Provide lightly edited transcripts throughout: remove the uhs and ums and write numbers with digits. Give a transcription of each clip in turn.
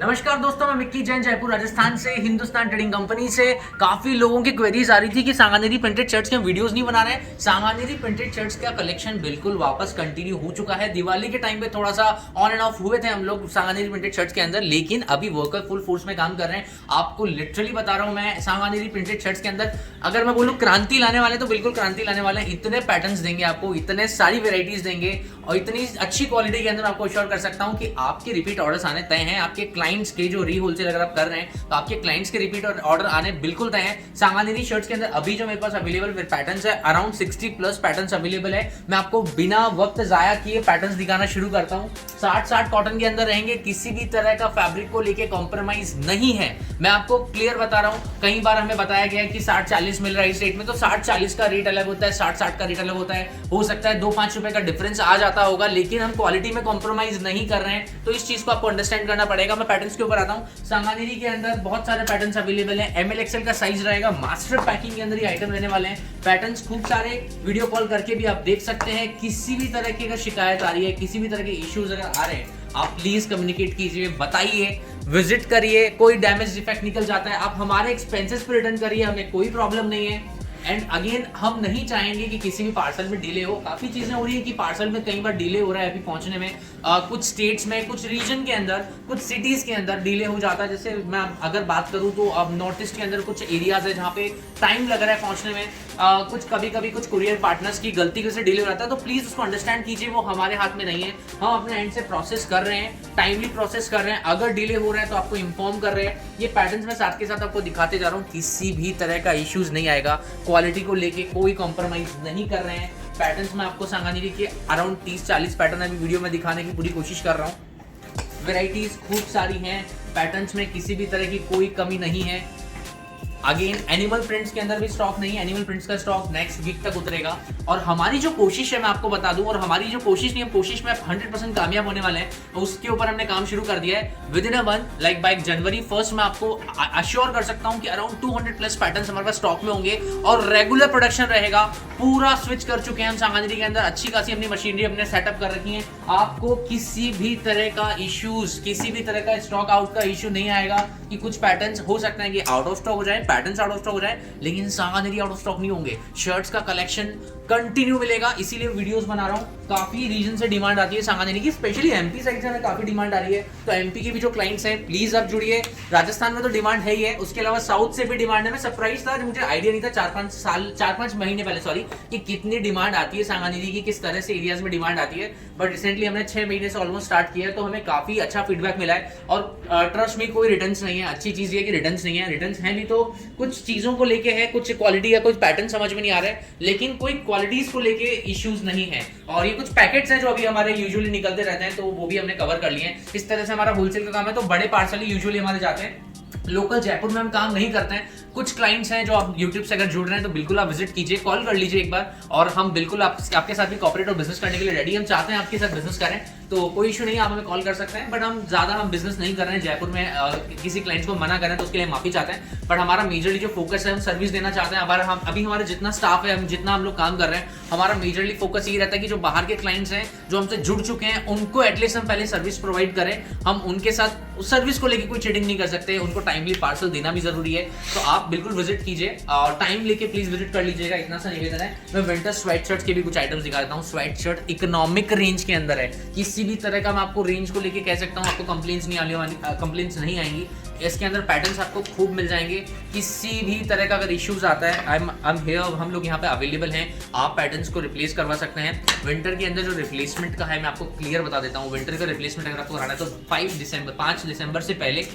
नमस्कार दोस्तों, मैं मिक्की जैन जयपुर राजस्थान से हिंदुस्तान ट्रेडिंग कंपनी से। काफी लोगों की क्वेरीज आ रही थी कि सांगानेरी प्रिंटेड शर्ट्स के वीडियोस नहीं बना रहे हैं। सांगानेरी प्रिंटेड शर्ट्स का कलेक्शन बिल्कुल वापस कंटिन्यू हो चुका है। दिवाली के टाइम पे थोड़ा सा ऑन एंड ऑफ हुए थे हम लोग सांगानेरी प्रिंटेड शर्ट्स के अंदर, लेकिन अभी वर्कर फुल फोर्स में काम कर रहे हैं। आपको लिटरली बता रहा हूं मैं, सांगानेरी प्रिंटेड शर्ट्स के अंदर अगर मैं बोलूं क्रांति लाने वाले तो बिल्कुल क्रांति लाने वाले हैं। इतने पैटर्न्स देंगे आपको, इतने सारी वेराइटीज देंगे और इतनी अच्छी क्वालिटी के अंदर आपको अश्योर कर सकता हूं कि आपके रिपीट ऑर्डर्स आने तय हैं। आपके क्लाइंट्स के जो होलसेल अगर आप कर रहे हैं तो आपके क्लाइंट्स के रिपीट ऑर्डर आने बिल्कुल तय है। सांगानेरी शर्ट्स के अंदर अभी जो मेरे पास अवेलेबल पैटर्न्स है, अराउंड 60 प्लस पैटर्न्स अवेलेबल है। मैं आपको बिना वक्त जाया किए पैटर्न्स दिखाना शुरू करता हूं। 60 कॉटन के अंदर रहेंगे, किसी भी तरह का फैब्रिक को लेके कॉम्प्रोमाइज नहीं है। मैं आपको क्लियर बता रहा हूं। कई बार हमें बताया गया है कि 60-40 मिल रहा है इस रेट में, तो 60-40 का रेट अलग होता है, 60-60 का रेट अलग होता है। हो सकता है 2-5 रुपए का डिफरेंस आ जाता होगा, लेकिन हम क्वालिटी में कॉम्प्रोमाइज नहीं कर रहे हैं, तो इस चीज को आपको अंडरस्टैंड करना पड़ेगा। मैं पैटर्न्स के ऊपर आता हूं। सांगानेरी के अंदर बहुत सारे पैटर्न्स अवेलेबल हैं। एमएल एक्सएल का साइज रहेगा। मास्टर पैकिंग के अंदर ये आइटम रहने वाले हैं। पैटर्न्स खूब सारे, वीडियो कॉल करके भी आप देख सकते हैं। किसी भी तरह की अगर शिकायत आ रही है, किसी भी तरह के इश्यूज अगर आ रहे हैं, आप प्लीज कम्युनिकेट कीजिए, बताइए, विजिट करिए। कोई डैमेज डिफेक्ट निकल जाता है, आप हमारे एक्सपेंसेस पे रिटर्न करिए, हमें कोई प्रॉब्लम नहीं है। एंड अगेन, हम नहीं चाहेंगे कि किसी भी पार्सल में डिले हो। काफी चीजें हो रही है कि पार्सल में कई बार डिले हो रहा है अभी पहुंचने में। कुछ स्टेट्स में, कुछ रीजन के अंदर, कुछ सिटीज के अंदर डिले हो जाता है। जैसे मैं अगर बात करूं तो अब नॉर्थ ईस्ट के अंदर कुछ एरियाज है जहां पे टाइम लग रहा है पहुंचने में। कुछ कभी कुछ कुरियर पार्टनर्स की गलती से डिले हो जाता है, तो प्लीज उसको अंडरस्टैंड कीजिए। वो हमारे हाथ में नहीं है, हम अपने एंड से प्रोसेस कर रहे हैं, टाइमली प्रोसेस कर रहे हैं। अगर डिले हो रहा है तो आपको इन्फॉर्म कर रहे हैं। ये पैटर्न्स मैं साथ के साथ आपको दिखाते जा रहा हूँ। किसी भी तरह का इश्यूज नहीं आएगा, क्वालिटी को लेके कोई कॉम्प्रोमाइज नहीं कर रहे हैं। पैटर्न्स में आपको सांगानेरी के अराउंड 30-40 पैटर्न अभी वीडियो में दिखाने की पूरी कोशिश कर रहा हूँ। वेराइटीज खूब सारी हैं, पैटर्न्स में किसी भी तरह की कोई कमी नहीं है। अगेन, एनिमल प्रिंट्स के अंदर भी स्टॉक नहीं है। एनिमल प्रिंट्स का स्टॉक नेक्स्ट वीक तक उतरेगा। और हमारी जो कोशिश है, मैं आपको बता दूं, और हमारी जो कोशिश नहीं है, कोशिश में 100% कामयाब होने वाले हैं। उसके ऊपर हमने काम शुरू कर दिया है। With in a month, like bye जनवरी 1 मैं आपको अश्योर कर सकता हूं कि अराउंड 200 प्लस पैटर्न्स हमारे पास स्टॉक में होंगे और रेगुलर प्रोडक्शन रहेगा। पूरा स्विच कर चुके हैं हम सांगानेरी के अंदर। अच्छी खासी अपनी मशीनरी अपने सेटअप कर रखी है। आपको किसी भी तरह का इश्यूज, किसी भी तरह का स्टॉक आउट का इश्यू नहीं आएगा कि कुछ पैटर्न्स हो सकता है कि आउट ऑफ स्टॉक हो जाए, पैटर्न्स आउट ऑफ स्टॉक हो जाए, लेकिन सांगानेरी आउट ऑफ स्टॉक नहीं होंगे। शर्ट्स का कलेक्शन कंटिन्यू मिलेगा, इसीलिए वीडियोस बना रहा हूं। काफी रीजन से डिमांड आती है सांगानेरी की, स्पेशली एमपी साइड से हमें काफी डिमांड आ रही है। तो एमपी के भी जो क्लाइंट्स हैं, प्लीज आप जुड़िए। राजस्थान में तो डिमांड है ही है, उसके अलावा साउथ से भी डिमांड है। मैं सरप्राइज था, मुझे आइडिया नहीं था 4-5 महीने पहले कि कितनी डिमांड आती है सांगानेरी की, किस तरह से एरियाज में डिमांड आती है। बट रिसेंटली हमने 6 महीने से ऑलमोस्ट स्टार्ट किया है, तो हमें काफी अच्छा फीडबैक मिला है। और ट्रस्ट में कोई रिटर्न्स नहीं है। अच्छी चीज ये कि रिटर्न्स नहीं है। रिटर्न्स है नहीं तो कुछ चीजों को लेके है, कुछ क्वालिटी या कुछ पैटर्न समझ में नहीं आ रहा है, लेकिन कोई क्वालिटीज को लेके इश्यूज नहीं है। और ये कुछ पैकेट्स हैं जो अभी हमारे यूजुअली निकलते रहते हैं, तो वो भी हमने कवर कर लिए हैं। इस तरह से हमारा होलसेल का काम है, तो बड़े पार्सल यूजुअली हमारे जाते हैं। लोकल जयपुर में हम काम नहीं करते हैं। कुछ क्लाइंट्स हैं जो आप YouTube से अगर जुड़ रहे हैं तो बिल्कुल आप विजिट कीजिए, कॉल कर लीजिए एक बार, और हम बिल्कुल आपके साथ भी कॉर्पोरेट और बिजनेस करने के लिए रेडी। हम चाहते हैं आपके साथ बिजनेस करें, तो कोई इशू नहीं है, आप हमें कॉल कर सकते हैं। बट हम ज्यादा बिजनेस नहीं कर रहे हैं जयपुर में। किसी क्लाइंट्स को मना करें तो उसके लिए माफी चाहते हैं। बट हमारा मेजरली जो फोकस है, हम सर्विस देना चाहते हैं। अभी हमारा जितना स्टाफ है, जितना हम लोग काम कर रहे हैं, हमारा मेजरली फोकस ये रहता है कि जो बाहर के क्लाइंट्स हैं जो हमसे जुड़ चुके हैं, उनको एटलीस्ट हम पहले सर्विस प्रोवाइड करें। हम उनके साथ उस सर्विस को लेकर कोई चीटिंग नहीं कर सकते। उनको टाइमली पार्सल देना भी जरूरी है। तो आप बिल्कुल विजिट कीजिए और टाइम लेके प्लीज विजिट कर लीजिएगा, इतना सा निवेदन है। मैं विंटर स्वेट शर्ट के भी कुछ आइटम्स दिखा देता हूँ। स्वेट शर्ट इकोनॉमिक रेंज के अंदर है। किसी भी तरह का मैं आपको रेंज को लेके कह सकता हूँ, आपको कंप्लेंट्स नहीं आएंगी। इसके अंदर पैटर्न्स आपको खूब मिल जाएंगे। किसी भी तरह का अगर इश्यूज आता है, हम लोग यहाँ पे अवेलेबल हैं। आप पैटर्न्स को रिप्लेस करवा सकते हैं। विंटर के अंदर जो रिप्लेसमेंट का है, मैं आपको क्लियर बता देता हूँ। विंटर का रिप्लेसमेंट अगर आपको कराना है तो 5 दिसंबर से पहले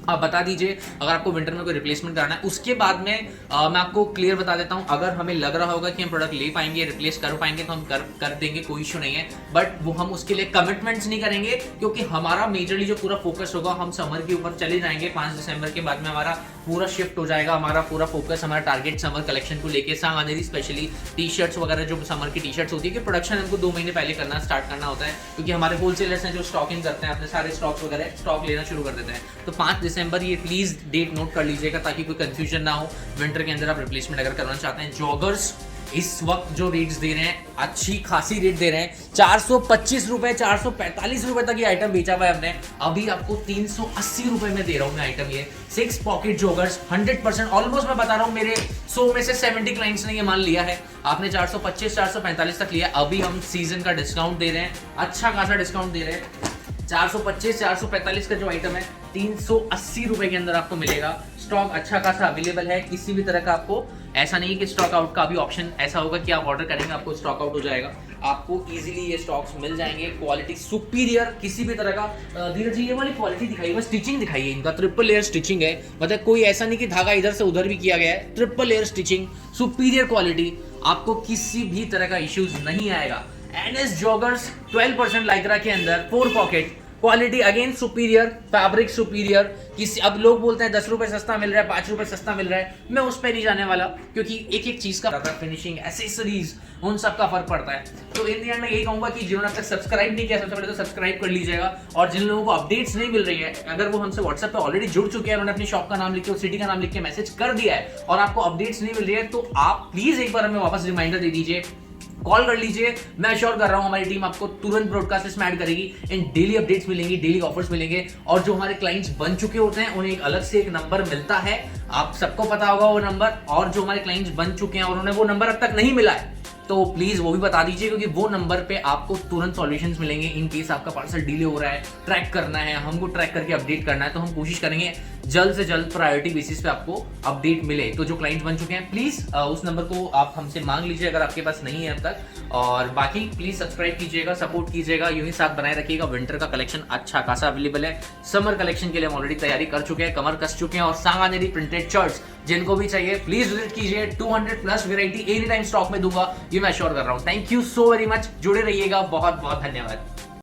आप बता दीजिए अगर आपको विंटर में कोई रिप्लेसमेंट कराना है। उसके बाद में मैं आपको क्लियर बता देता हूं, अगर हमें लग रहा होगा कि हम प्रोडक्ट ले पाएंगे, रिप्लेस कर पाएंगे, तो हम कर देंगे, कोई इशू नहीं है। बट वो हम उसके लिए कमिटमेंट्स नहीं करेंगे, क्योंकि हमारा मेजरली जो पूरा फोकस होगा, हम समर के ऊपर चले जाएंगे। 5 दिसंबर के बाद में हमारा पूरा शिफ्ट हो जाएगा। हमारा पूरा फोकस, हमारा टारगेट समर कलेक्शन को लेके, सांगानेरी स्पेशली टी शर्ट्स वगैरह, जो समर की टी शर्ट्स होती है, कि प्रोडक्शन हमको 2 महीने पहले स्टार्ट करना होता है, क्योंकि हमारे होलसेलर्स हैं जो स्टॉकिंग करते हैं, अपने सारे स्टॉक्स वगैरह स्टॉक लेना शुरू कर देते हैं। तो 5 दिसंबर ये प्लीज डेट नोट कर लीजिएगा, ताकि कोई कंफ्यूजन ना हो। विंटर के अंदर आप रिप्लेसमेंट अगर करना चाहते हैं, जॉगर्स इस वक्त जो रेट्स दे रहे हैं अच्छी खासी रेट दे रहे हैं, 425 रुपए 445 रुपए तक ये आइटम बेचा हुआ है हमने, अभी आपको 380 रुपए में दे रहा हूं मैं आइटम। ये 6 पॉकेट जॉगर्स 100% ऑलमोस्ट मैं बता रहा हूं, मेरे 100 में से 70 क्लाइंट्स ने ये माल लिया है। आपने 425 445 तक लिया, अभी हम सीजन का डिस्काउंट दे रहे हैं, अच्छा खासा डिस्काउंट दे रहे हैं। 425 445 का जो आइटम है 380 रुपए के अंदर आपको मिलेगा। स्टॉक अच्छा खासा अवेलेबल है, किसी भी तरह का आपको ऐसा नहीं कि स्टॉक आउट का भी ऑप्शन ऐसा होगा कि आप ऑर्डर करेंगे आपको स्टॉक आउट हो जाएगा। आपको इजीली ये स्टॉक्स मिल जाएंगे, क्वालिटी सुपीरियर, किसी भी तरह का। धीरज जी ये वाली क्वालिटी दिखाइए, स्टिचिंग दिखाइए, इनका ट्रिपल लेयर स्टिचिंग है, मतलब कोई ऐसा नहीं कि धागा इधर से उधर भी किया गया है, triple layer stitching, superior quality, आपको किसी भी तरह का इश्यूज नहीं आएगा। एनएस जॉगर्स 12% लाइक्रा के अंदर 4 pocket, quality again superior, fabric superior. किसी अब लोग बोलते हैं 10 रुपए सस्ता मिल रहा है, 5 रुपए सस्ता मिल रहा है, मैं उस पर नहीं जाने वाला, क्योंकि एक एक चीज का फिनिशिंग, एसेसरीज, उन सब का फर्क पड़ता है। तो इन दी एंड मैं यही कहूंगा कि जिन्होंने अब तक सब्सक्राइब नहीं किया, सबसे पहले तो सब्सक्राइब कर लीजिएगा। और जिन लोगों को अपडेट्स नहीं मिल रही है, अगर वो हमसे व्हाट्सएप पे ऑलरेडी जुड़ चुके हैं, उन्होंने अपनी शॉप का नाम लिख के, सिटी का नाम लिख के मैसेज कर दिया है और आपको अपडेट्स नहीं मिल रही है, तो आप प्लीज एक बार हमें वापस रिमाइंडर दे दीजिए, कॉल कर लीजिए। मैं अश्योर कर रहा हूं हमारी टीम आपको तुरंत ब्रॉडकास्ट में ऐड करेगी, इन डेली अपडेट्स मिलेंगी, डेली ऑफर्स मिलेंगे। और जो हमारे क्लाइंट्स बन चुके होते हैं उन्हें एक अलग से एक नंबर मिलता है, आप सबको पता होगा वो नंबर। और जो हमारे क्लाइंट्स बन चुके हैं और उन्हें वो नंबर अब तक नहीं मिला है, तो प्लीज वो भी बता दीजिए, क्योंकि वो नंबर पे आपको तुरंत सॉल्यूशंस मिलेंगे। इन केस आपका पार्सल डिले हो रहा है, ट्रैक करना है, हमको ट्रैक करके अपडेट करना है, तो हम कोशिश करेंगे जल्द से जल्द प्रायोरिटी बेसिस पे आपको अपडेट मिले। तो जो क्लाइंट्स बन चुके हैं प्लीज उस नंबर को आप हमसे मांग लीजिए अगर आपके पास नहीं है अब तक। और बाकी प्लीज सब्सक्राइब कीजिएगा, सपोर्ट कीजिएगा, यूं ही साथ बनाए रखिएगा। विंटर का कलेक्शन अच्छा खासा अवेलेबल है, समर कलेक्शन के लिए हम ऑलरेडी तैयारी कर चुके हैं, कमर कस चुके हैं। और सांगानेरी प्रिंटेड शर्ट्स जिनको भी चाहिए प्लीज विजिट कीजिए, 200+ वेराइटी एनी टाइम स्टॉक में दूंगा, ये मैं श्योर कर रहा हूं। Thank you so very much, जुड़े रहिएगा, बहुत बहुत धन्यवाद।